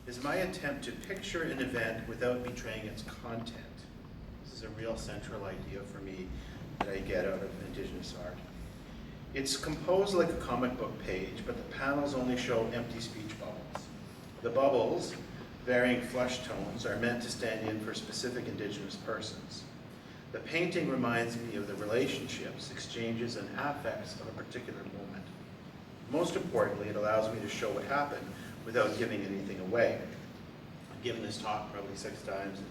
is my attempt to picture an event without betraying its content. This is a real central idea for me that I get out of Indigenous art. It's composed like a comic book page, but the panels only show empty speech bubbles. The bubbles, varying flesh tones, are meant to stand in for specific Indigenous persons. The painting reminds me of the relationships, exchanges, and affects of a particular moment. Most importantly, it allows me to show what happened without giving anything away. I've given this talk probably 6 times in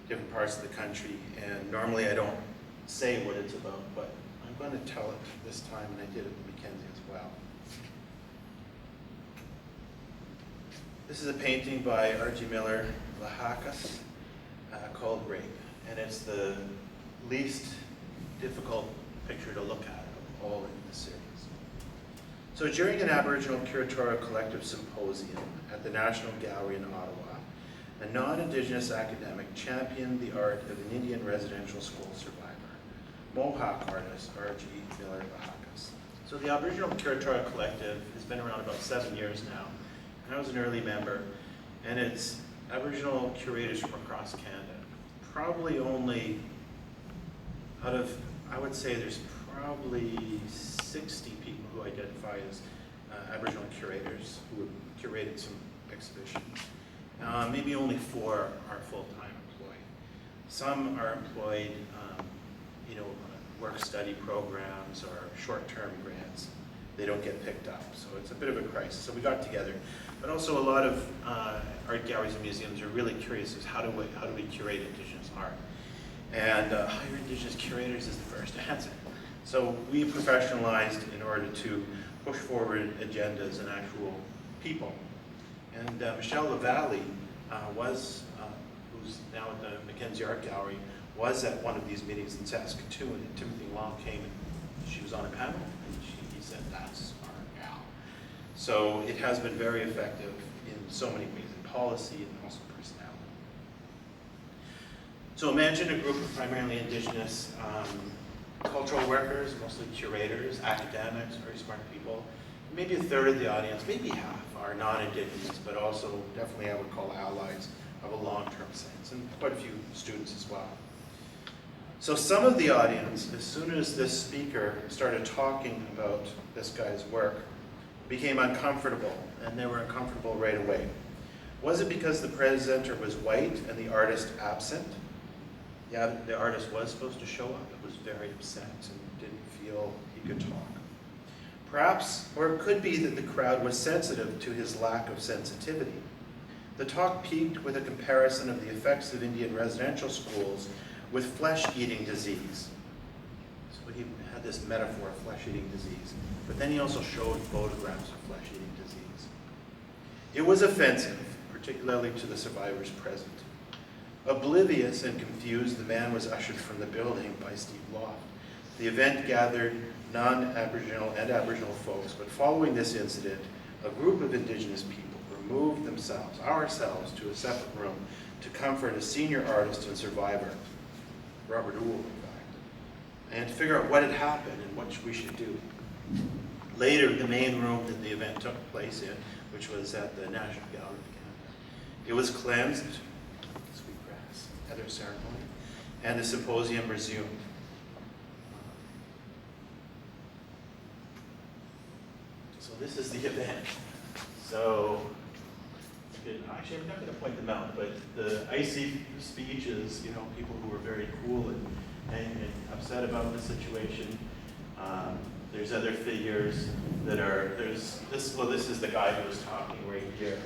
different parts of the country, and normally I don't say what it's about, but I'm going to tell it this time, and I did it at Mackenzie as well. This is a painting by R.G. Miller Lahakas called Rape, and it's the least difficult picture to look at of all in the series. So during an Aboriginal Curatorial Collective Symposium at the National Gallery in Ottawa, a non-Indigenous academic championed the art of an Indian residential school survivor, Mohawk artist R.G. Miller Lahakas. So the Aboriginal Curatorial Collective has been around about 7 years now, and I was an early member, and it's Aboriginal curators from across Canada. Probably only out of, I would say there's probably 60 people who identify as Aboriginal curators who have curated some exhibitions. Maybe only 4 are full-time employed. Some are employed, work-study programs or short-term grants. They don't get picked up, so it's a bit of a crisis. So we got together, but also a lot of art galleries and museums are really curious as how do we curate Indigenous art, and hire Indigenous curators is the first answer. So we professionalized in order to push forward agendas and actual people. And Michelle LaValle who's now at the Mackenzie Art Gallery, was at one of these meetings in Saskatoon, and Timothy Long came and she was on a panel, and he said, that's our gal. So it has been very effective in so many ways, in policy and also personality. So imagine a group of primarily Indigenous cultural workers, mostly curators, academics, very smart people. Maybe a third of the audience, maybe half, are non-Indigenous, but also definitely I would call allies of a long-term sense, and quite a few students as well. So some of the audience, as soon as this speaker started talking about this guy's work, became uncomfortable, and they were uncomfortable right away. Was it because the presenter was white and the artist absent? Yeah, the artist was supposed to show up, but was very upset and didn't feel he could talk. Perhaps, or it could be that the crowd was sensitive to his lack of sensitivity. The talk peaked with a comparison of the effects of Indian residential schools with flesh-eating disease. So he had this metaphor of flesh-eating disease, but then he also showed photographs of flesh-eating disease. It was offensive, particularly to the survivors present. Oblivious and confused, the man was ushered from the building by Steve Loft. The event gathered non-Aboriginal and Aboriginal folks, but following this incident, a group of Indigenous people removed ourselves, to a separate room to comfort a senior artist and survivor, Robert Ould, in fact, and to figure out what had happened and what we should do. Later, the main room that the event took place in, which was at the National Gallery of Canada, it was cleansed, sweetgrass, heather ceremony, and the symposium resumed. So this is the event. So, actually, I'm not going to point them out, but the icy speeches, people who were very cool and upset about the situation. There's other figures that are, this is the guy who was talking right here.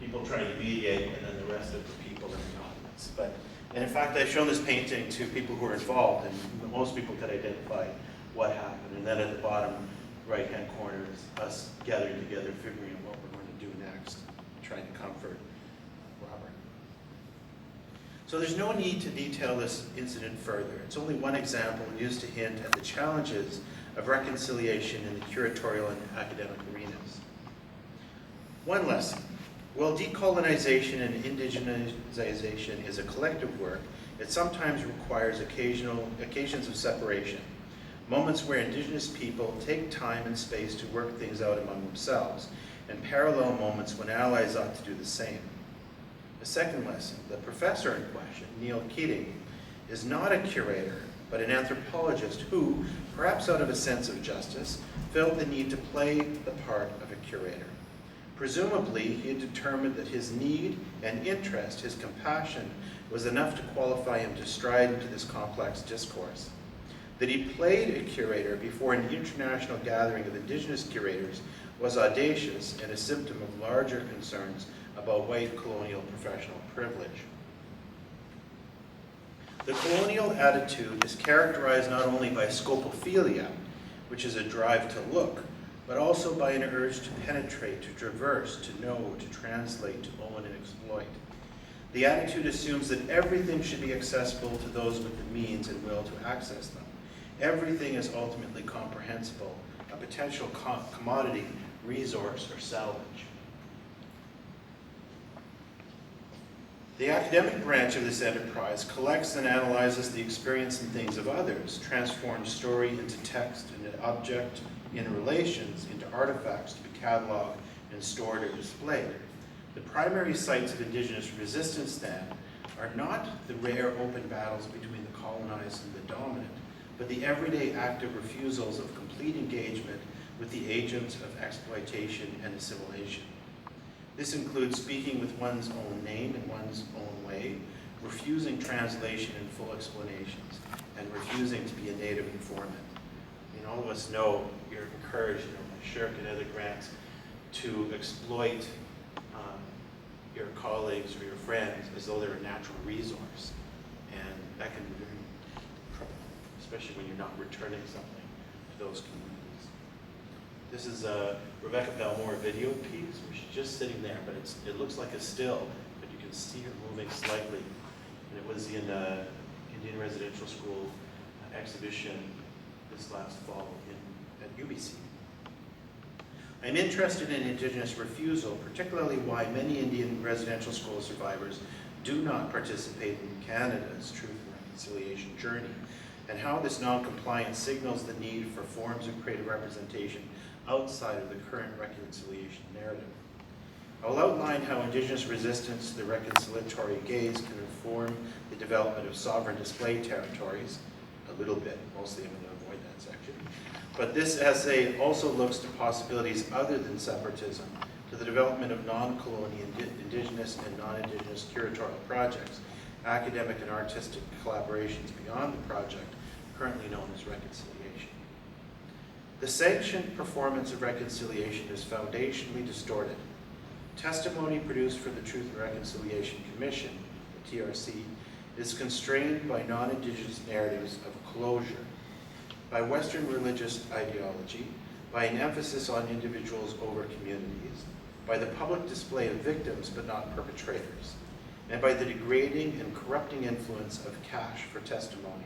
People trying to mediate, and then the rest of the people in the audience. And in fact, I've shown this painting to people who are involved, and most people could identify what happened. And then at the bottom right-hand corner is us gathered together, figuring out what we're going to do next, trying to comfort Robert. So there's no need to detail this incident further. It's only one example used to hint at the challenges of reconciliation in the curatorial and academic arenas. One lesson: while decolonization and indigenization is a collective work, it sometimes requires occasions of separation, moments where Indigenous people take time and space to work things out among themselves, and parallel moments when allies ought to do the same. The second lesson, the professor in question, Neil Keating, is not a curator, but an anthropologist who, perhaps out of a sense of justice, felt the need to play the part of a curator. Presumably, he had determined that his need and interest, his compassion, was enough to qualify him to stride into this complex discourse. That he played a curator before an international gathering of Indigenous curators was audacious and a symptom of larger concerns about white colonial professional privilege. The colonial attitude is characterized not only by scopophilia, which is a drive to look, but also by an urge to penetrate, to traverse, to know, to translate, to own and exploit. The attitude assumes that everything should be accessible to those with the means and will to access them. Everything is ultimately comprehensible, a potential commodity, resource, or salvage. The academic branch of this enterprise collects and analyzes the experience and things of others, transforms story into text, into object, in relations, into artifacts to be cataloged and stored or displayed. The primary sites of Indigenous resistance, then, are not the rare open battles between the colonized and the dominant, but the everyday active refusals of complete engagement with the agents of exploitation and assimilation. This includes speaking with one's own name in one's own way, refusing translation and full explanations, and refusing to be a native informant. I mean, all of us know you're encouraged, by SHRC and other grants, to exploit your colleagues or your friends as though they're a natural resource. And that can be very troubling, especially when you're not returning something to those communities. This is a Rebecca Belmore video piece where she's just sitting there, but it looks like a still, but you can see her moving slightly. And it was in Indian Residential School exhibition this last fall at UBC. I'm interested in Indigenous refusal, particularly why many Indian residential school survivors do not participate in Canada's Truth and Reconciliation journey, and how this non-compliance signals the need for forms of creative representation outside of the current reconciliation narrative. I'll outline how Indigenous resistance to the reconciliatory gaze can inform the development of sovereign display territories, a little bit, mostly I'm going to avoid that section. But this essay also looks to possibilities other than separatism, to the development of non-colonial Indigenous and non-Indigenous curatorial projects, academic and artistic collaborations beyond the project, currently known as Reconciliation. The sanctioned performance of reconciliation is foundationally distorted. Testimony produced for the Truth and Reconciliation Commission, the TRC, is constrained by non-Indigenous narratives of closure, by Western religious ideology, by an emphasis on individuals over communities, by the public display of victims but not perpetrators, and by the degrading and corrupting influence of cash for testimony.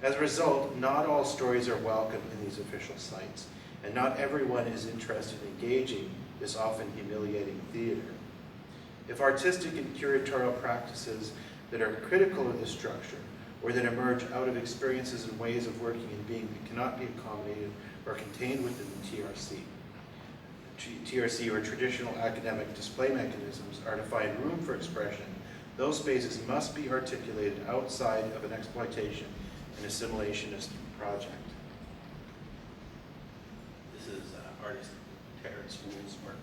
As a result, not all stories are welcome in these official sites, and not everyone is interested in engaging this often humiliating theater. If artistic and curatorial practices that are critical of this structure, or that emerge out of experiences and ways of working and being that cannot be accommodated or contained within the TRC or traditional academic display mechanisms are to find room for expression, those spaces must be articulated outside of an exploitation and assimilationist project. This is artist Terrence Wool's work.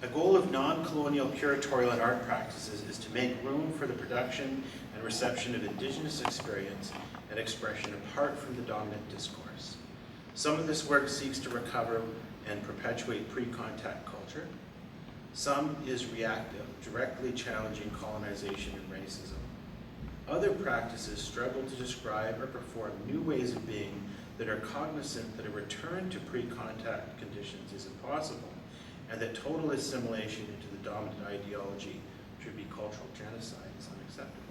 A goal of non-colonial curatorial and art practices is to make room for the production and reception of Indigenous experience and expression apart from the dominant discourse. Some of this work seeks to recover and perpetuate pre-contact culture. Some is reactive, directly challenging colonization and racism. Other practices struggle to describe or perform new ways of being that are cognizant that a return to pre-contact conditions is impossible, and that total assimilation into the dominant ideology should be cultural genocide is unacceptable.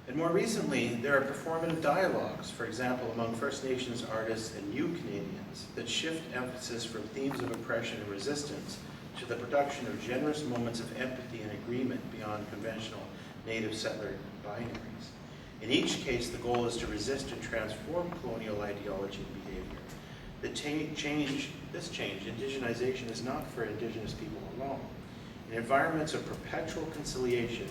And more recently, there are performative dialogues, for example, among First Nations artists and New Canadians, that shift emphasis from themes of oppression and resistance to the production of generous moments of empathy and agreement beyond conventional native settler binaries. In each case, the goal is to resist and transform colonial ideology and behavior, This change, indigenization, is not for Indigenous people alone. In environments of perpetual conciliation,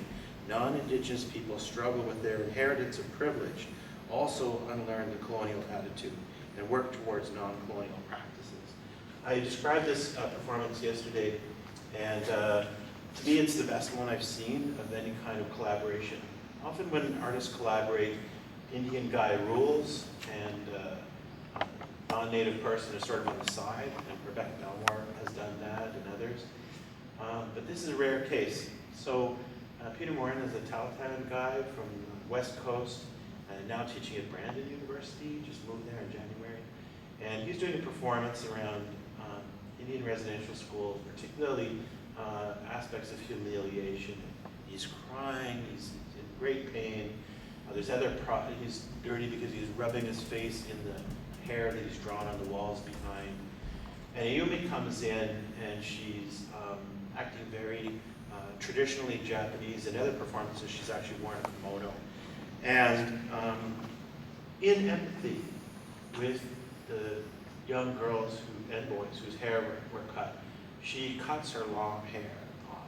non-Indigenous people struggle with their inheritance of privilege, also unlearn the colonial attitude, and work towards non-colonial practices. I described this performance yesterday, and to me it's the best one I've seen of any kind of collaboration. Often when artists collaborate, Indian guy rules, and non-native person is sort of on the side, and Rebecca Belmore has done that, and others. But this is a rare case. So Peter Morin is a Tahltan guy from the West Coast, and now teaching at Brandon University, just moved there in January. And he's doing a performance around Indian residential schools, particularly aspects of humiliation. He's crying, he's in great pain. There's other he's dirty because he's rubbing his face in the hair that he's drawn on the walls behind. And Ayumi comes in, and she's acting very traditionally Japanese. In other performances, she's actually worn a kimono. And in empathy with the young girls and boys whose hair were cut, she cuts her long hair off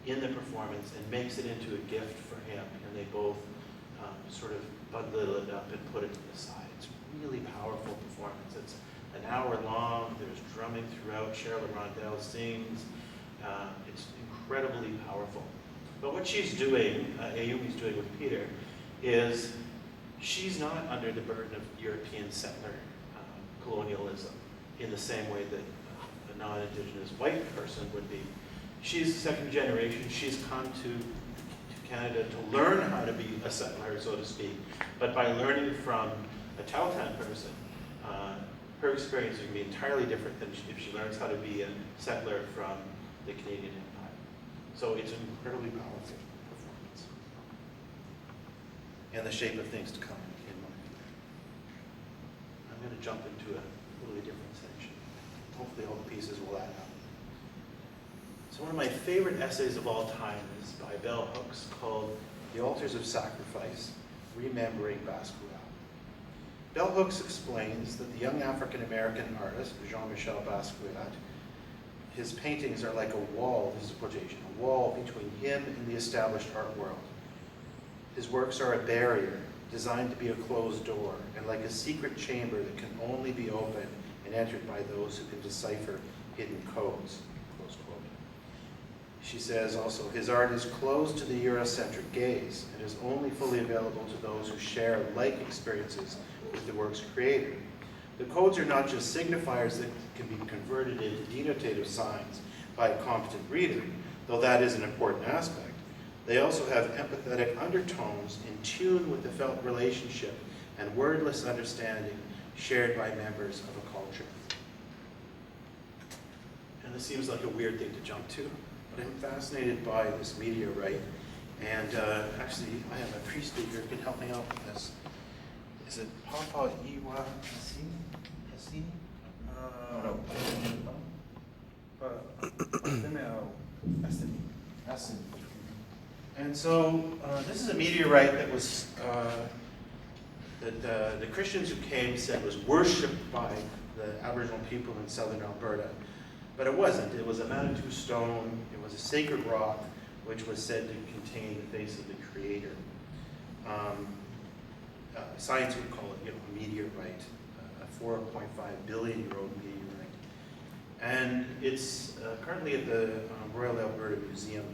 in the performance and makes it into a gift for him. And they both sort of bundle it up and put it to the side. It's a really powerful performance. It's an hour long. There's drumming throughout. Cheryl Rondell sings. It's incredibly powerful. But what she's doing, Ayumi's doing with Peter, is she's not under the burden of European settler colonialism in the same way that a non-Indigenous white person would be. She's second generation. She's come to Canada to learn how to be a settler, so to speak. But by learning from a Tahltan person, her experience would be entirely different than if she learns how to be a settler from the Canadian Empire. So it's an incredibly powerful performance. And the shape of things to come, in my view. I'm going to jump into a totally different section. Hopefully all the pieces will add up. So one of my favorite essays of all time is by Bell Hooks called The Altars of Sacrifice, Remembering Basquiat. Bell Hooks explains that the young African-American artist, Jean-Michel Basquiat, his paintings are like a wall, this is a quotation, a wall between him and the established art world. His works are a barrier designed to be a closed door and like a secret chamber that can only be opened and entered by those who can decipher hidden codes, close quote. She says also, his art is closed to the Eurocentric gaze and is only fully available to those who share like experiences with the work's creator. The codes are not just signifiers that can be converted into denotative signs by a competent reader, though that is an important aspect. They also have empathetic undertones in tune with the felt relationship and wordless understanding shared by members of a culture. And this seems like a weird thing to jump to, but I'm fascinated by this meteorite. And actually, I have a pre-speaker who can help me out with this. Is it Papa Iwa Hassini? No. Hassini. And so this is a meteorite that was that the Christians who came said was worshipped by the Aboriginal people in southern Alberta, but it wasn't. It was a Manitou stone. It was a sacred rock, which was said to contain the face of the Creator. Science would call it, a meteorite, a 4.5 billion-year-old meteorite, and it's currently at the Royal Alberta Museum.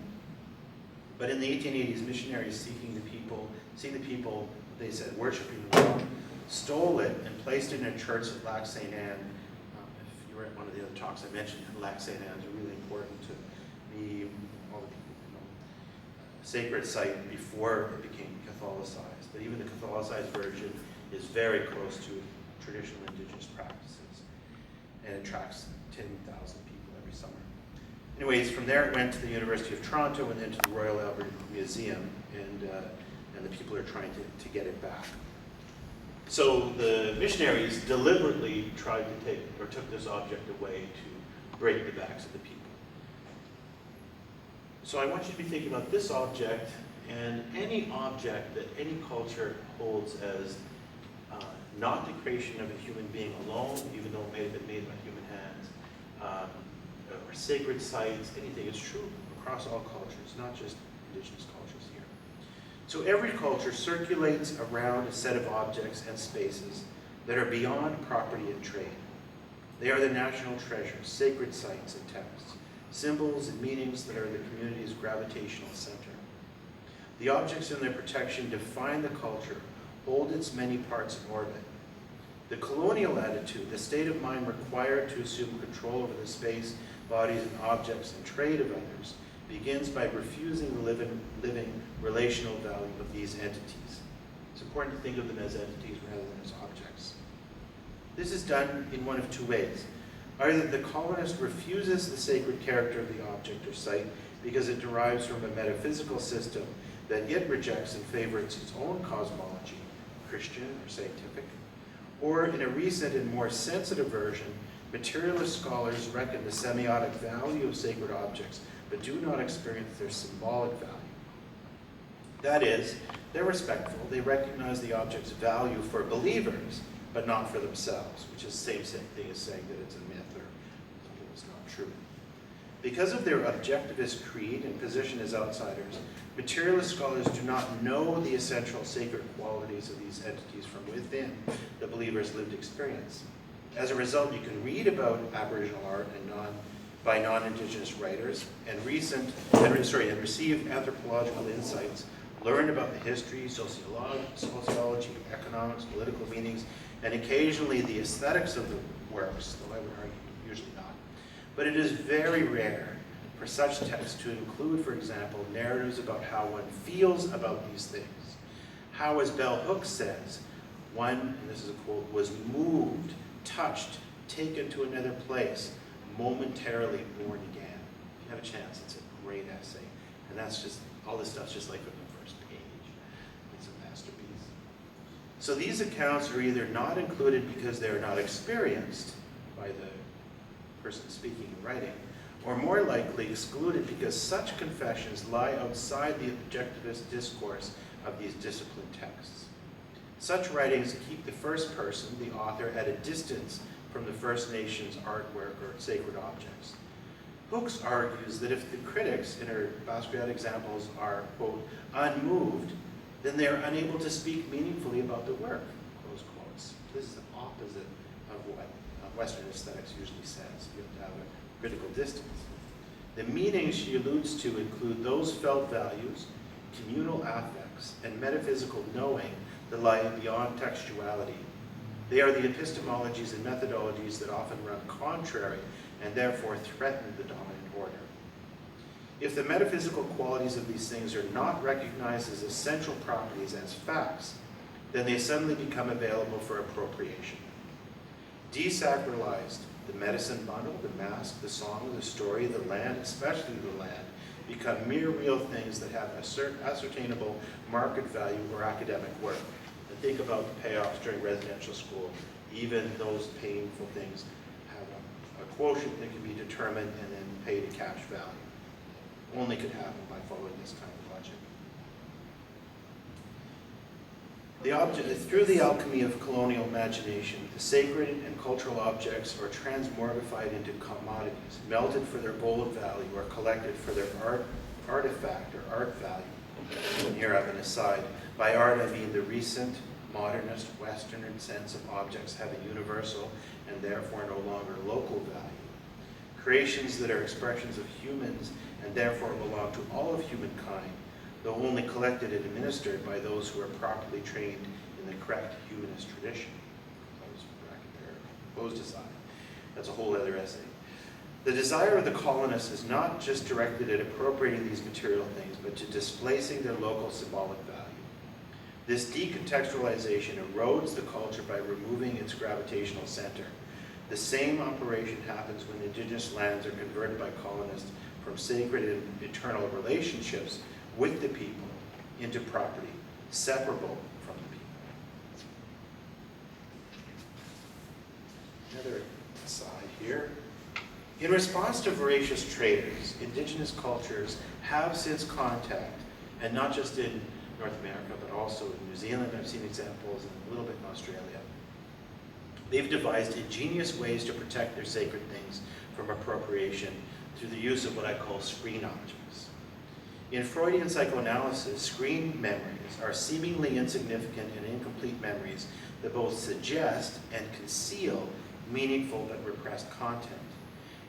But in the 1880s, missionaries seeing the people, they said, worshiping the rock, stole it and placed it in a church at Lac St. Anne. If you were at one of the other talks, I mentioned Lac St. Anne is really important to me, all the people, sacred site before it became Catholicized. But even the Catholicized version is very close to traditional Indigenous practices, and it attracts 10,000 people every summer. Anyways, from there it went to the University of Toronto and then to the Royal Alberta Museum, and the people are trying to get it back. So the missionaries deliberately tried to took this object away to break the backs of the people. So I want you to be thinking about this object and any object that any culture holds as not the creation of a human being alone, even though it may have been made by human hands, or sacred sites, anything. It's true across all cultures, not just indigenous cultures here. So every culture circulates around a set of objects and spaces that are beyond property and trade. They are the national treasures, sacred sites and texts, symbols and meanings that are the community's gravitational center. The objects and their protection define the culture, hold its many parts in orbit. The colonial attitude, the state of mind required to assume control over the space, bodies, and objects and trade of others, begins by refusing the living relational value of these entities. It's important to think of them as entities rather than as objects. This is done in one of two ways. Either the colonist refuses the sacred character of the object or site because it derives from a metaphysical system that it rejects and favors its own cosmology, Christian or scientific, or in a recent and more sensitive version, materialist scholars reckon the semiotic value of sacred objects, but do not experience their symbolic value. That is, they're respectful, they recognize the object's value for believers, but not for themselves, which is the same thing as saying that it's a myth or something that's not true. Because of their objectivist creed and position as outsiders, materialist scholars do not know the essential sacred qualities of these entities from within the believer's lived experience. As a result, you can read about Aboriginal art by non-Indigenous writers and receive anthropological insights, learn about the history, sociology, economics, political meanings, and occasionally the aesthetics of the works, though I would argue usually not. But it is very rare for such texts to include, for example, narratives about how one feels about these things. How, as Bell Hooks says, one, and this is a quote, was moved, touched, taken to another place, momentarily born again. If you have a chance, it's a great essay. And that's just, all this stuff's just like from the first page. It's a masterpiece. So these accounts are either not included because they're not experienced by the person speaking and writing, or more likely excluded because such confessions lie outside the objectivist discourse of these disciplined texts. Such writings keep the first person, the author, at a distance from the First Nations artwork or sacred objects. Hooks argues that if the critics in her Basquiat examples are, quote, unmoved, then they're unable to speak meaningfully about the work, close quotes. This is the opposite of what Western aesthetics usually says. You have to have a critical distance. The meanings she alludes to include those felt values, communal affects, and metaphysical knowing that lie beyond textuality. They are the epistemologies and methodologies that often run contrary and therefore threaten the dominant order. If the metaphysical qualities of these things are not recognized as essential properties, as facts, then they suddenly become available for appropriation. Desacralized, the medicine bundle, the mask, the song, the story, the land, especially the land, become mere real things that have ascertainable market value or academic work. And think about the payoffs during residential school. Even those painful things have a quotient that can be determined and then paid a cash value. Only could happen by following this kind of logic. Through the alchemy of colonial imagination, the sacred and cultural objects are transmortified into commodities, melted for their gold value or collected for their artifact or art value. And here I have an aside. By art, I mean the recent, modernist, Western sense of objects having universal and therefore no longer local value. Creations that are expressions of humans and therefore belong to all of humankind, though only collected and administered by those who are properly trained in the correct humanist tradition. Close bracket there, closed aside. That's a whole other essay. The desire of the colonists is not just directed at appropriating these material things, but to displacing their local symbolic value. This decontextualization erodes the culture by removing its gravitational center. The same operation happens when indigenous lands are converted by colonists from sacred and eternal relationships with the people into property, separable from the people. Another aside here. In response to voracious traders, indigenous cultures have since contact, and not just in North America, but also in New Zealand, I've seen examples, and a little bit in Australia, They've devised ingenious ways to protect their sacred things from appropriation through the use of what I call screen objects. In Freudian psychoanalysis, screen memories are seemingly insignificant and incomplete memories that both suggest and conceal meaningful but repressed content.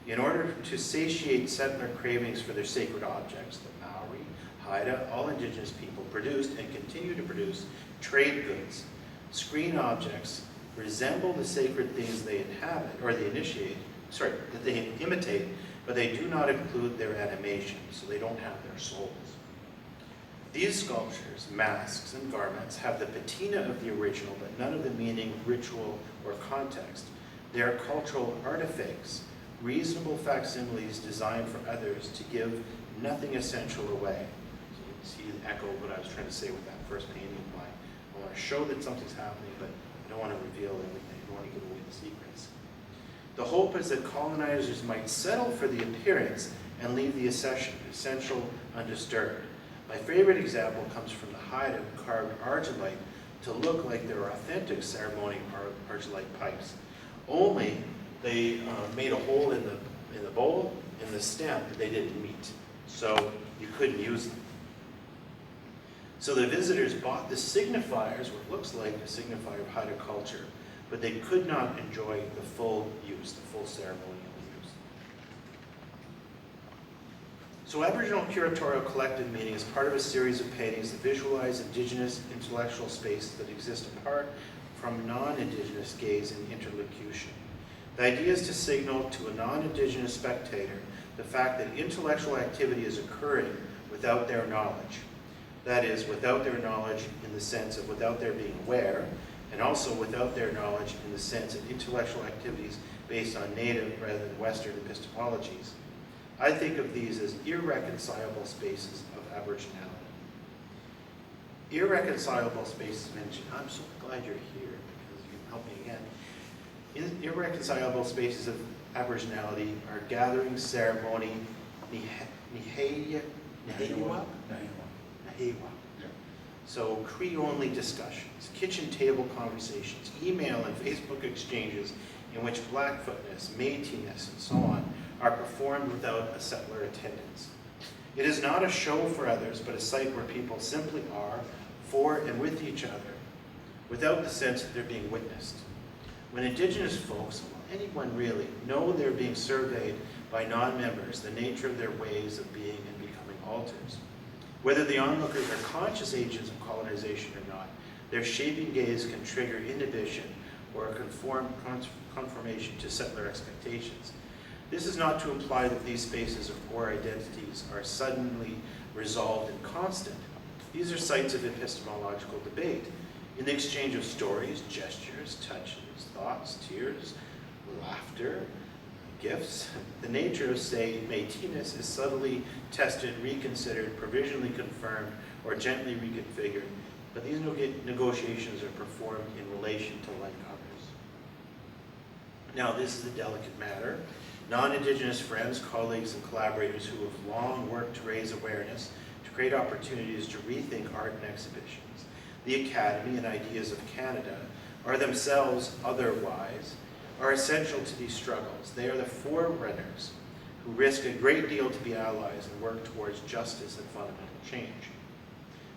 In order to satiate settler cravings for their sacred objects, the Maori, Haida, all indigenous people produced and continue to produce trade goods. Screen objects resemble the sacred things they inhabit, or that they imitate, but they do not include their animation, so they don't have their souls. These sculptures, masks, and garments have the patina of the original, but none of the meaning, ritual, or context. They are cultural artifacts, reasonable facsimiles designed for others to give nothing essential away. So you can see the echo of what I was trying to say with that first painting of mine. I want to show that something's happening, but I don't want to reveal everything. I don't want to give away the secrets. The hope is that colonizers might settle for the appearance and leave the essential undisturbed. My favorite example comes from the Haida, who carved argillite to look like their authentic ceremonial argillite pipes. Only they made a hole in the bowl, in the stem, that they didn't meet. So you couldn't use them. So the visitors bought the signifiers, what looks like a signifier of Haida culture, but they could not enjoy the full use, the full ceremonial use. So Aboriginal Curatorial collective meaning is part of a series of paintings that visualize indigenous intellectual spaces that exist apart from non-indigenous gaze and interlocution. The idea is to signal to a non-indigenous spectator the fact that intellectual activity is occurring without their knowledge. That is, without their knowledge in the sense of without their being aware, and also without their knowledge in the sense of intellectual activities based on native rather than Western epistemologies. I think of these as irreconcilable spaces of Aboriginality. Irreconcilable spaces mentioned. I'm so glad you're here because you helped me again. Irreconcilable spaces of Aboriginality are gathering ceremony, Nihewa. So Cree-only discussions, kitchen table conversations, email and Facebook exchanges in which Blackfootness, Métis-ness, and so on are performed without a settler attendance. It is not a show for others, but a site where people simply are, for and with each other, without the sense that they're being witnessed. When Indigenous folks, anyone really, know they're being surveyed by non-members, the nature of their ways of being and becoming alters. Whether the onlookers are conscious agents of colonization or not, their shaping gaze can trigger inhibition or a conformation to settler expectations. This is not to imply that these spaces or identities are suddenly resolved and constant. These are sites of epistemological debate, in the exchange of stories, gestures, touches, thoughts, tears, laughter, gifts. The nature of, say, Métis-ness is subtly tested, reconsidered, provisionally confirmed, or gently reconfigured, but these negotiations are performed in relation to like others. Now, this is a delicate matter. Non-Indigenous friends, colleagues, and collaborators who have long worked to raise awareness, to create opportunities to rethink art and exhibitions, the Academy and Ideas of Canada are themselves otherwise, are essential to these struggles. They are the forerunners who risk a great deal to be allies and work towards justice and fundamental change.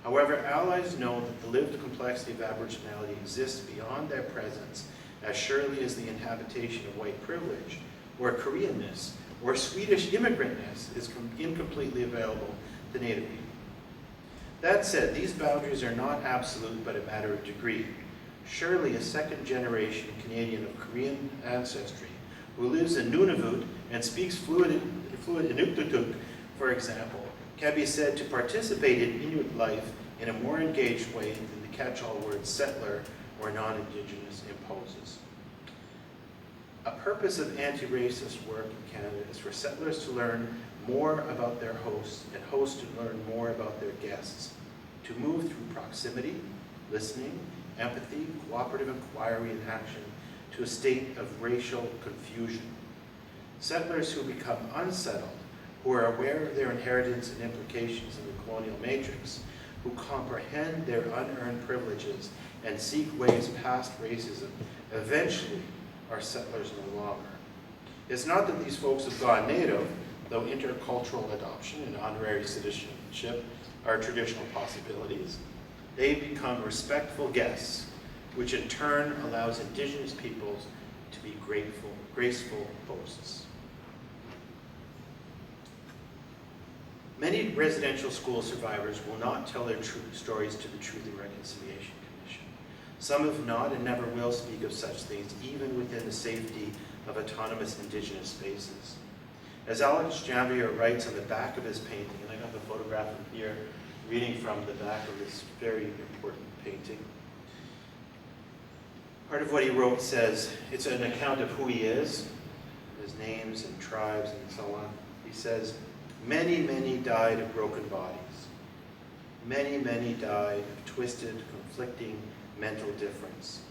However, allies know that the lived complexity of Aboriginality exists beyond their presence as surely as the inhabitation of white privilege, or Koreanness, or Swedish immigrantness is incompletely available to Native people. That said, these boundaries are not absolute but a matter of degree. Surely a second-generation Canadian of Korean ancestry who lives in Nunavut and speaks fluent Inuktitut, for example, can be said to participate in Inuit life in a more engaged way than the catch-all word settler or non-Indigenous imposes. A purpose of anti-racist work in Canada is for settlers to learn more about their hosts and hosts to learn more about their guests, to move through proximity, listening, empathy, cooperative inquiry, and action to a state of racial confusion. Settlers who become unsettled, who are aware of their inheritance and implications in the colonial matrix, who comprehend their unearned privileges and seek ways past racism, eventually are settlers no longer. It's not that these folks have gone native, though intercultural adoption and honorary citizenship are traditional possibilities. They become respectful guests, which in turn allows Indigenous peoples to be graceful hosts. Many residential school survivors will not tell their true stories to the Truth and Reconciliation Commission. Some have not and never will speak of such things, even within the safety of autonomous Indigenous spaces. As Alex Janvier writes on the back of his painting, and I got the photograph of here, reading from the back of this very important painting. Part of what he wrote says, it's an account of who he is, his names and tribes and so on. He says, many, many died of broken bodies. Many, many died of twisted, conflicting mental difference.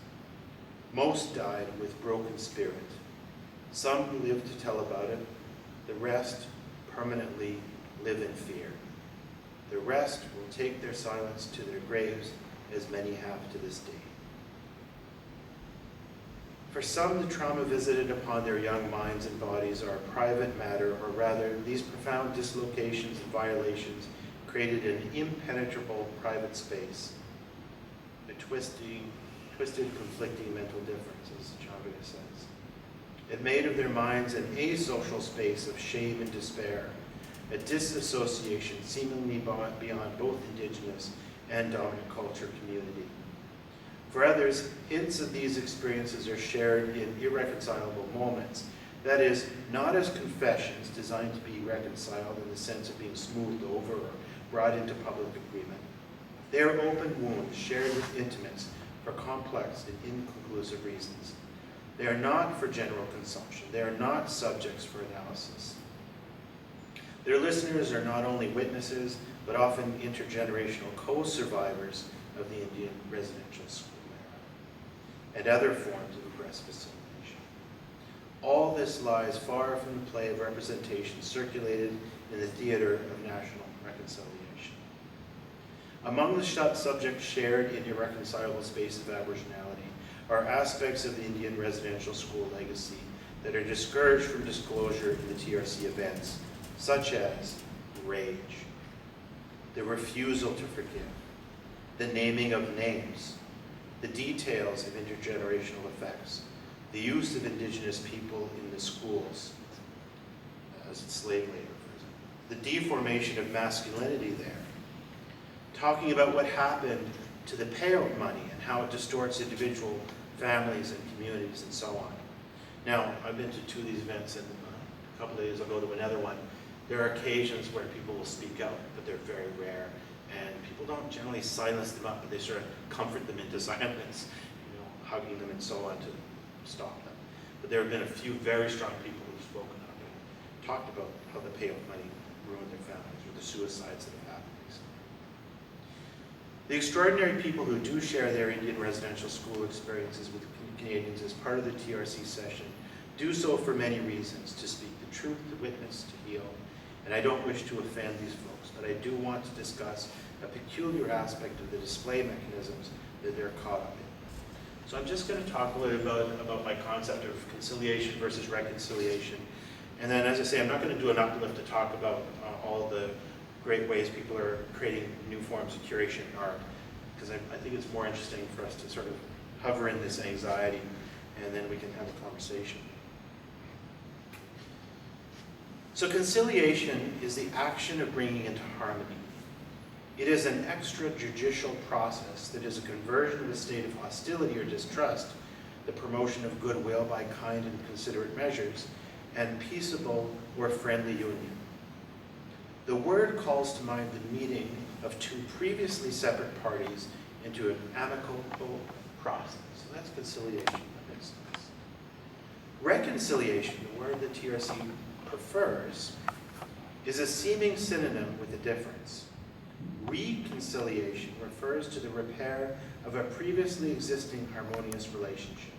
Most died with broken spirit. Some who lived to tell about it, the rest permanently live in fear. The rest will take their silence to their graves, as many have to this day. For some, the trauma visited upon their young minds and bodies are a private matter, or rather, these profound dislocations and violations created an impenetrable private space, a twisted, conflicting mental difference, as Chavez says. It made of their minds an asocial space of shame and despair, a disassociation seemingly beyond both Indigenous and dominant culture community. For others, hints of these experiences are shared in irreconcilable moments, that is, not as confessions designed to be reconciled in the sense of being smoothed over or brought into public agreement. They are open wounds shared with intimates for complex and inconclusive reasons. They are not for general consumption. They are not subjects for analysis. Their listeners are not only witnesses, but often intergenerational co-survivors of the Indian residential school era and other forms of oppressive assimilation. All this lies far from the play of representation circulated in the theater of national reconciliation. Among the subjects shared in irreconcilable space of Aboriginality are aspects of the Indian residential school legacy that are discouraged from disclosure in the TRC events, such as rage, the refusal to forgive, the naming of names, the details of intergenerational effects, the use of Indigenous people in the schools as slave labor, for example, the deformation of masculinity there, talking about what happened to the payout money and how it distorts individual families and communities and so on. Now, I've been to two of these events, and a couple of days I'll go to another one. There are occasions where people will speak out, but they're very rare, and people don't generally silence them up, but they sort of comfort them into silence, hugging them and so on to stop them. But there have been a few very strong people who've spoken up and talked about how the payout money ruined their families or the suicides that have happened. The extraordinary people who do share their Indian residential school experiences with Canadians as part of the TRC session do so for many reasons: to speak the truth, to witness, to heal. And I don't wish to offend these folks, but I do want to discuss a peculiar aspect of the display mechanisms that they're caught up in. So I'm just going to talk a little bit about my concept of conciliation versus reconciliation. And then, as I say, I'm not going to do an uplift to talk about all the great ways people are creating new forms of curation in art, because I think it's more interesting for us to sort of hover in this anxiety, and then we can have a conversation. So conciliation is the action of bringing into harmony. It is an extrajudicial process that is a conversion of a state of hostility or distrust, the promotion of goodwill by kind and considerate measures, and peaceable or friendly union. The word calls to mind the meeting of two previously separate parties into an amicable process. So that's conciliation. That makes sense. Reconciliation, the word that TRC prefers, is a seeming synonym with a difference. Reconciliation refers to the repair of a previously existing harmonious relationship.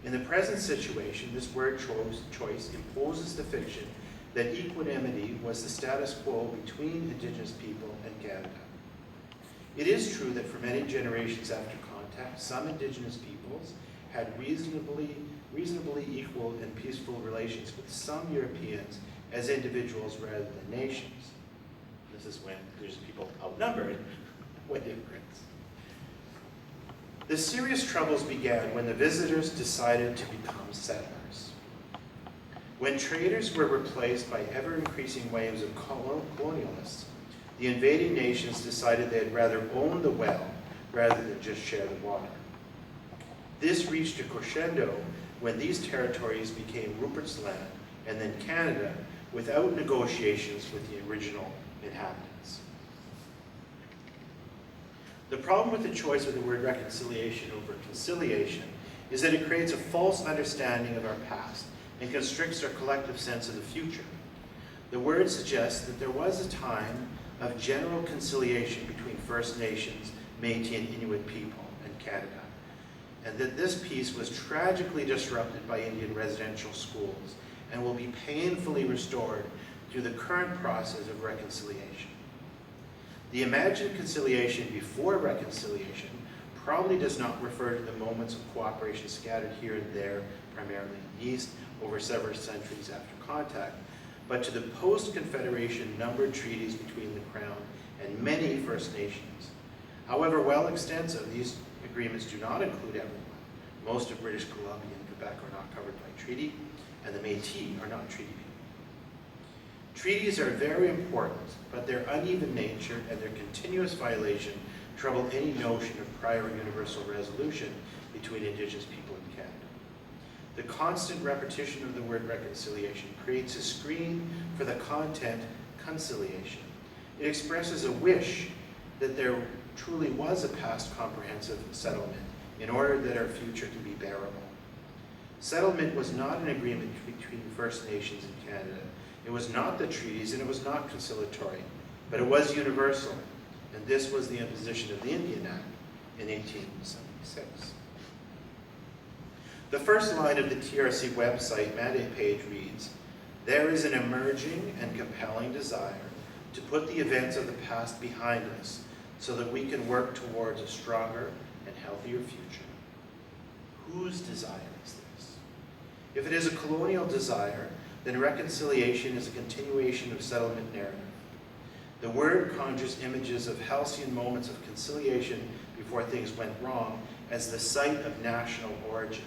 In the present situation, this word choice imposes the fiction that equanimity was the status quo between Indigenous people and Canada. It is true that for many generations after contact, some Indigenous peoples had reasonably equal and peaceful relations with some Europeans as individuals rather than nations. This is when there's people outnumbered, what difference? The serious troubles began when the visitors decided to become settlers. When traders were replaced by ever-increasing waves of colonialists, the invading nations decided they'd rather own the well rather than just share the water. This reached a crescendo when these territories became Rupert's Land and then Canada without negotiations with the original inhabitants. The problem with the choice of the word reconciliation over conciliation is that it creates a false understanding of our past and constricts our collective sense of the future. The word suggests that there was a time of general conciliation between First Nations, Métis, and Inuit people and Canada, and that this peace was tragically disrupted by Indian residential schools and will be painfully restored through the current process of reconciliation. The imagined conciliation before reconciliation probably does not refer to the moments of cooperation scattered here and there, primarily in the East, over several centuries after contact, but to the post-Confederation numbered treaties between the Crown and many First Nations. However well extensive, these agreements do not include everyone. Most of British Columbia and Quebec are not covered by treaty, and the Métis are not treaty people. Treaties are very important, but their uneven nature and their continuous violation trouble any notion of prior universal resolution between Indigenous people and Canada. The constant repetition of the word reconciliation creates a screen for the content conciliation. It expresses a wish that there truly was a past comprehensive settlement in order that our future can be bearable. Settlement was not an agreement between First Nations and Canada. It was not the treaties, and it was not conciliatory, but it was universal, and this was the imposition of the Indian Act in 1876. The first line of the TRC website mandate page reads, "There is an emerging and compelling desire to put the events of the past behind us so that we can work towards a stronger and healthier future." Whose desire is this? If it is a colonial desire, then reconciliation is a continuation of settlement narrative. The word conjures images of halcyon moments of conciliation before things went wrong as the site of national origin.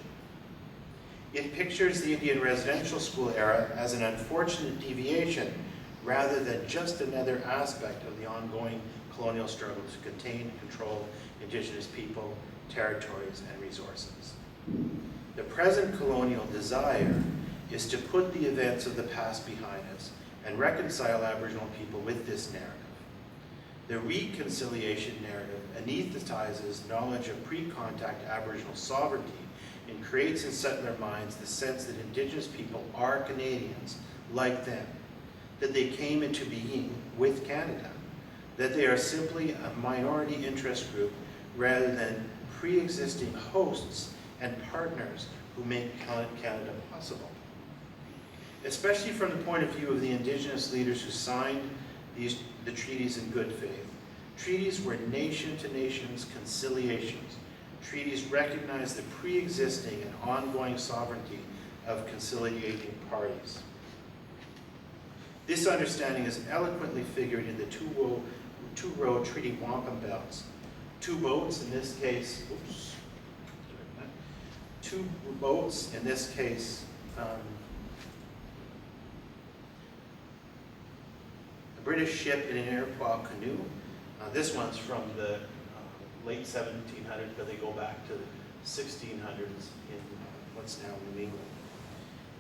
It pictures the Indian residential school era as an unfortunate deviation rather than just another aspect of the ongoing colonial struggle to contain and control Indigenous people, territories, and resources. The present colonial desire is to put the events of the past behind us and reconcile Aboriginal people with this narrative. The reconciliation narrative anesthetizes knowledge of pre-contact Aboriginal sovereignty and creates in settler minds the sense that Indigenous people are Canadians like them, that they came into being with Canada, that they are simply a minority interest group rather than pre-existing hosts and partners who make Canada possible. Especially from the point of view of the Indigenous leaders who signed the treaties in good faith. Treaties were nation-to-nations conciliations. Treaties recognized the pre-existing and ongoing sovereignty of conciliating parties. This understanding is eloquently figured in the two-row treaty wampum belts. Two boats, in this case, a British ship in an Iroquois canoe. This one's from the late 1700s, but they go back to the 1600s in what's now New England.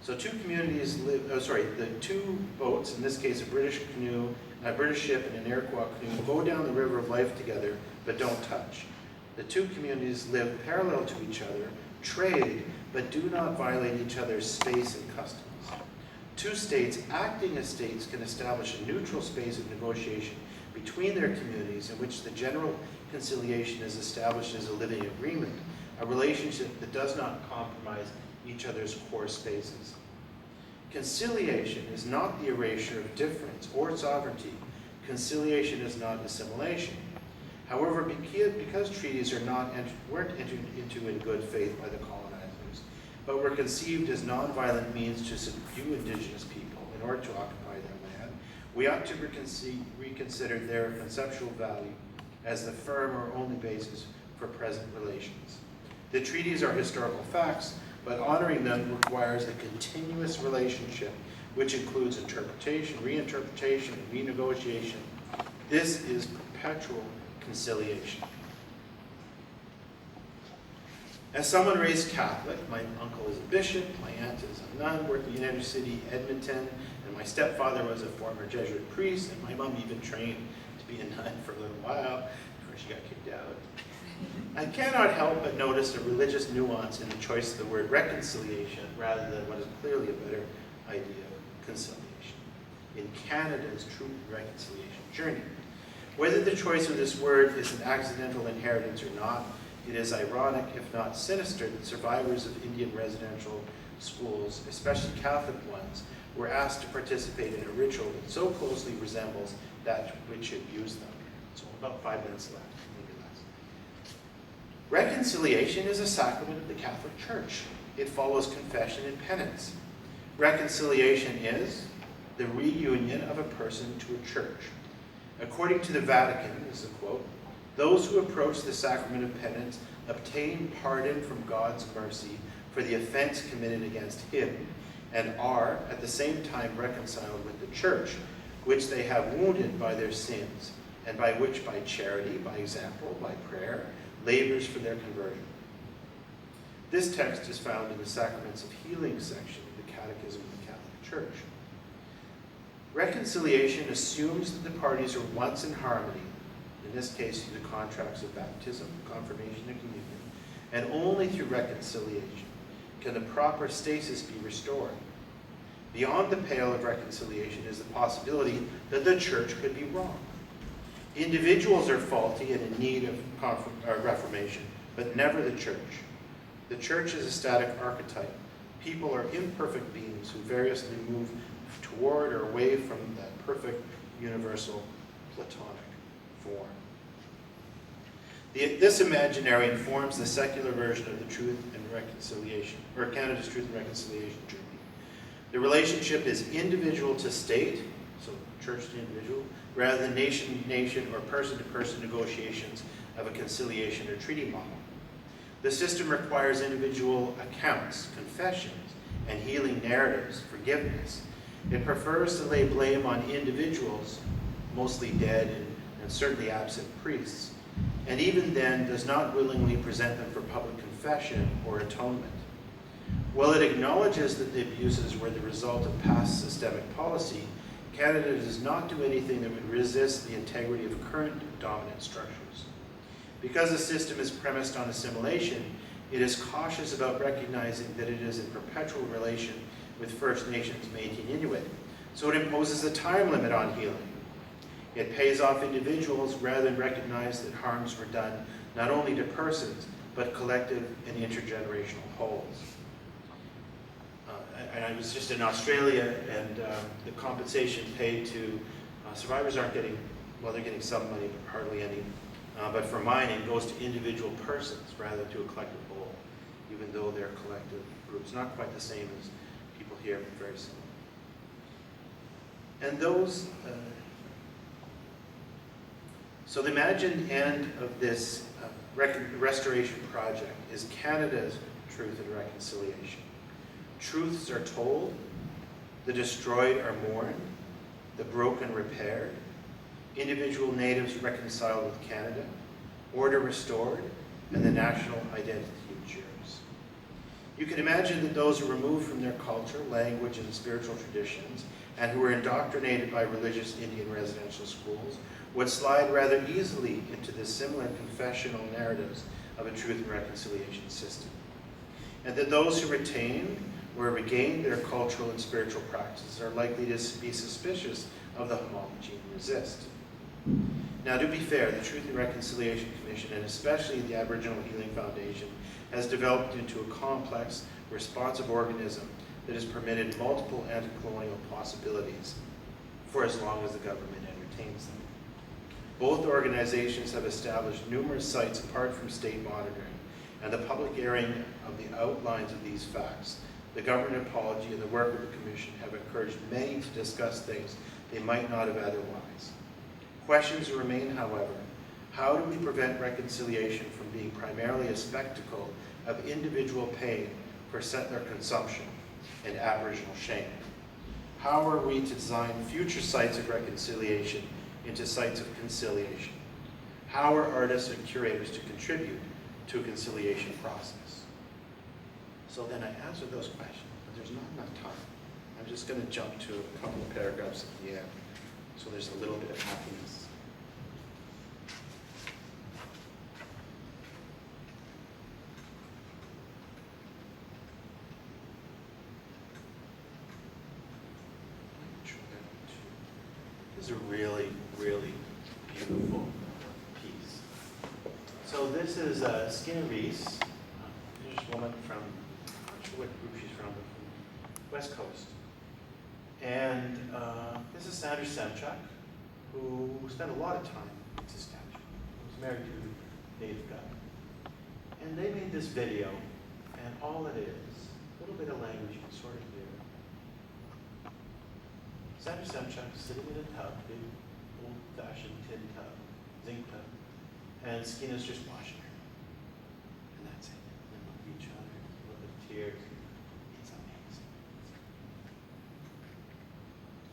So two communities live, the two boats, in this case a British canoe, a British ship and an Iroquois canoe, go down the river of life together, but don't touch. The two communities live parallel to each other, trade, but do not violate each other's space and customs. Two states acting as states can establish a neutral space of negotiation between their communities in which the general conciliation is established as a living agreement, a relationship that does not compromise each other's core spaces. Conciliation is not the erasure of difference or sovereignty. Conciliation is not assimilation. However, because treaties weren't entered into in good faith by the colonizers, but were conceived as nonviolent means to subdue indigenous people in order to occupy their land, we ought to reconsider their conceptual value as the firm or only basis for present relations. The treaties are historical facts, but honoring them requires a continuous relationship which includes interpretation, reinterpretation, and renegotiation. This is perpetual conciliation. As someone raised Catholic, my uncle is a bishop, my aunt is a nun working in inner city Edmonton, and my stepfather was a former Jesuit priest, and my mom even trained to be a nun for a little while before she got kicked out. I cannot help but notice a religious nuance in the choice of the word reconciliation rather than what is clearly a better idea of conciliation in Canada's Truth and Reconciliation journey. Whether the choice of this word is an accidental inheritance or not, it is ironic, if not sinister, that survivors of Indian residential schools, especially Catholic ones, were asked to participate in a ritual that so closely resembles that which abused them. So about 5 minutes left, maybe less. Reconciliation is a sacrament of the Catholic Church. It follows confession and penance. Reconciliation is the reunion of a person to a church. According to the Vatican, this is a quote, those who approach the sacrament of penance obtain pardon from God's mercy for the offense committed against him and are at the same time reconciled with the church, which they have wounded by their sins, and by which by charity, by example, by prayer, labors for their conversion. This text is found in the Sacraments of Healing section of the Catechism of the Catholic Church. Reconciliation assumes that the parties are once in harmony, in this case through the contracts of baptism, confirmation, and communion, and only through reconciliation can the proper stasis be restored. Beyond the pale of reconciliation is the possibility that the church could be wrong. Individuals are faulty and in need of reformation, but never the church. The church is a static archetype. People are imperfect beings who variously move toward or away from that perfect, universal, Platonic form. This imaginary informs the secular version of the Truth and Reconciliation, or Canada's Truth and Reconciliation journey. The relationship is individual to state, so church to individual, rather than nation to nation or person to person negotiations of a conciliation or treaty model. The system requires individual accounts, confessions, and healing narratives, forgiveness. It prefers to lay blame on individuals, mostly dead and certainly absent priests, and even then does not willingly present them for public confession or atonement. While it acknowledges that the abuses were the result of past systemic policy, Canada does not do anything that would resist the integrity of current dominant structures. Because the system is premised on assimilation, it is cautious about recognizing that it is in perpetual relation with First Nations, Métis, and Inuit, so it imposes a time limit on healing. It pays off individuals rather than recognize that harms were done not only to persons, but collective and intergenerational wholes. And I was just in Australia, and the compensation paid to survivors aren't getting, well, they're getting some money, but hardly any. But for mining, goes to individual persons rather than to a collective whole, even though they're collective groups. Not quite the same as people here, but very similar. And those, so the imagined end of this restoration project is Canada's Truth and Reconciliation. Truths are told, the destroyed are mourned, the broken repaired, individual natives reconciled with Canada, order restored, and the national identity matures. You can imagine that those who are removed from their culture, language, and spiritual traditions, and who were indoctrinated by religious Indian residential schools, would slide rather easily into the similar confessional narratives of a truth and reconciliation system. And that those who retain or regain their cultural and spiritual practices are likely to be suspicious of the homology and resist. Now, to be fair, the Truth and Reconciliation Commission, and especially the Aboriginal Healing Foundation, has developed into a complex, responsive organism that has permitted multiple anti-colonial possibilities for as long as the government entertains them. Both organizations have established numerous sites apart from state monitoring, and the public airing of the outlines of these facts, the government apology, and the work of the Commission have encouraged many to discuss things they might not have otherwise. Questions remain, however. How do we prevent reconciliation from being primarily a spectacle of individual pain for settler consumption and Aboriginal shame? How are we to design future sites of reconciliation into sites of conciliation? How are artists and curators to contribute to a conciliation process? So then I answer those questions, but there's not enough time. I'm just going to jump to a couple of paragraphs at the end, so there's a little bit of happiness. This is a really, really beautiful piece. So this is Skinner Reese, a British woman from, I'm not sure what group she's from, but from West Coast. And this is Sandra Semchuk, who spent a lot of time in Saskatchewan. He was married to Dave Gutt. And they made this video, and all it is, a little bit of language you can sort of hear. Sandra Semchuk sitting in a tub, big old-fashioned tin tub, zinc tub, and Skinner's just washing her. And that's it. They look at each other, a little bit of tears. It's amazing.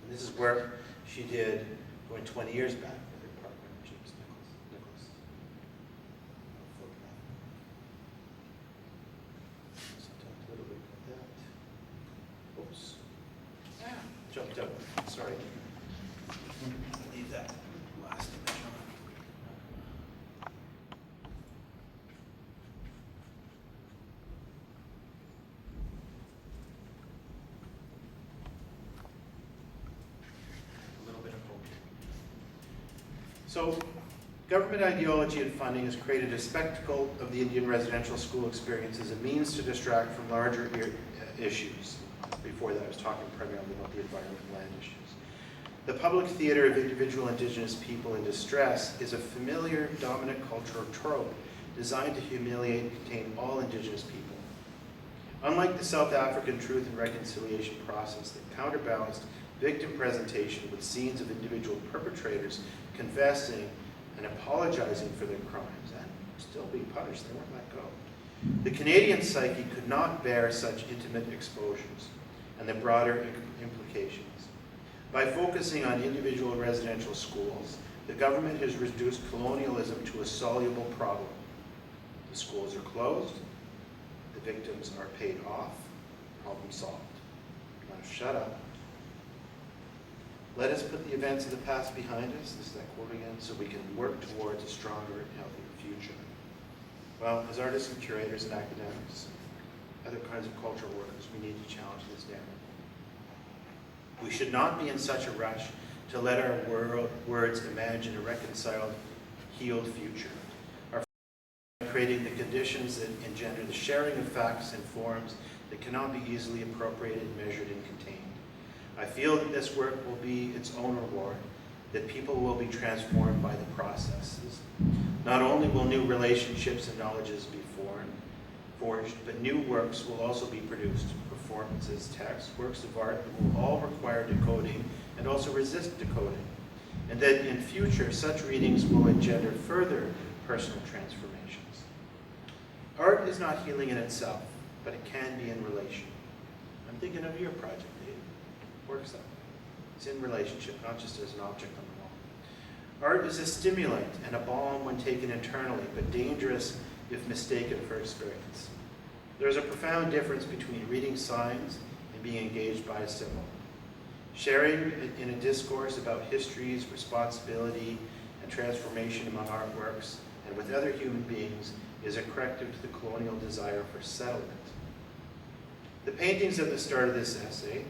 And this is work she did going 20 years back with her partner, James Nicholas. So talk a little bit about that. Oops. Jumped up. Sorry. Leave that last image on. A little bit of hope. So, government ideology and funding has created a spectacle of the Indian residential school experience as a means to distract from larger issues. Before that, I was talking primarily about the environment and land issues. The public theater of individual Indigenous people in distress is a familiar dominant cultural trope designed to humiliate and contain all Indigenous people. Unlike the South African Truth and Reconciliation process that counterbalanced victim presentation with scenes of individual perpetrators confessing and apologizing for their crimes and still being punished, they weren't let go. The Canadian psyche could not bear such intimate exposures and the broader implications. By focusing on individual residential schools, the government has reduced colonialism to a soluble problem. The schools are closed, the victims are paid off, problem solved. Now shut up. Let us put the events of the past behind us, this is that quote again, so we can work towards a stronger and healthier future. Well, as artists and curators and academics, other kinds of cultural workers, we need to challenge this narrative. We should not be in such a rush to let our words imagine a reconciled, healed future. Our creating the conditions that engender the sharing of facts and forms that cannot be easily appropriated, measured, and contained. I feel that this work will be its own reward, that people will be transformed by the processes. Not only will new relationships and knowledges be forged, but new works will also be produced, performances, texts, works of art that will all require decoding and also resist decoding, and that in future such readings will engender further personal transformations. Art is not healing in itself, but it can be in relation. I'm thinking of your project, Dave. Works that way. It's in relationship, not just as an object on the wall. Art is a stimulant and a balm when taken internally, but dangerous if mistaken for experience. There's a profound difference between reading signs and being engaged by a symbol. Sharing in a discourse about histories, responsibility, and transformation among artworks and with other human beings is a corrective to the colonial desire for settlement. The paintings at the start of this essay,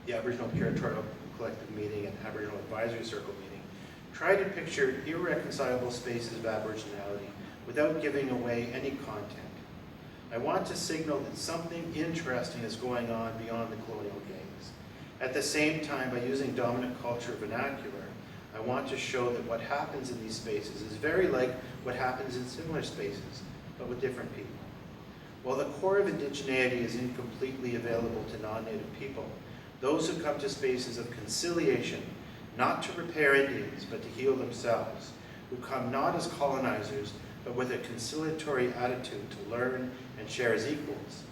the Aboriginal Curatorial Collective Meeting and Aboriginal Advisory Circle Meeting, try to picture irreconcilable spaces of Aboriginality without giving away any content. I want to signal that something interesting is going on beyond the colonial gaze. At the same time, by using dominant culture vernacular, I want to show that what happens in these spaces is very like what happens in similar spaces, but with different people. While the core of indigeneity is incompletely available to non-native people, those who come to spaces of conciliation, not to repair Indians, but to heal themselves, who come not as colonizers, but with a conciliatory attitude to learn and share as equals,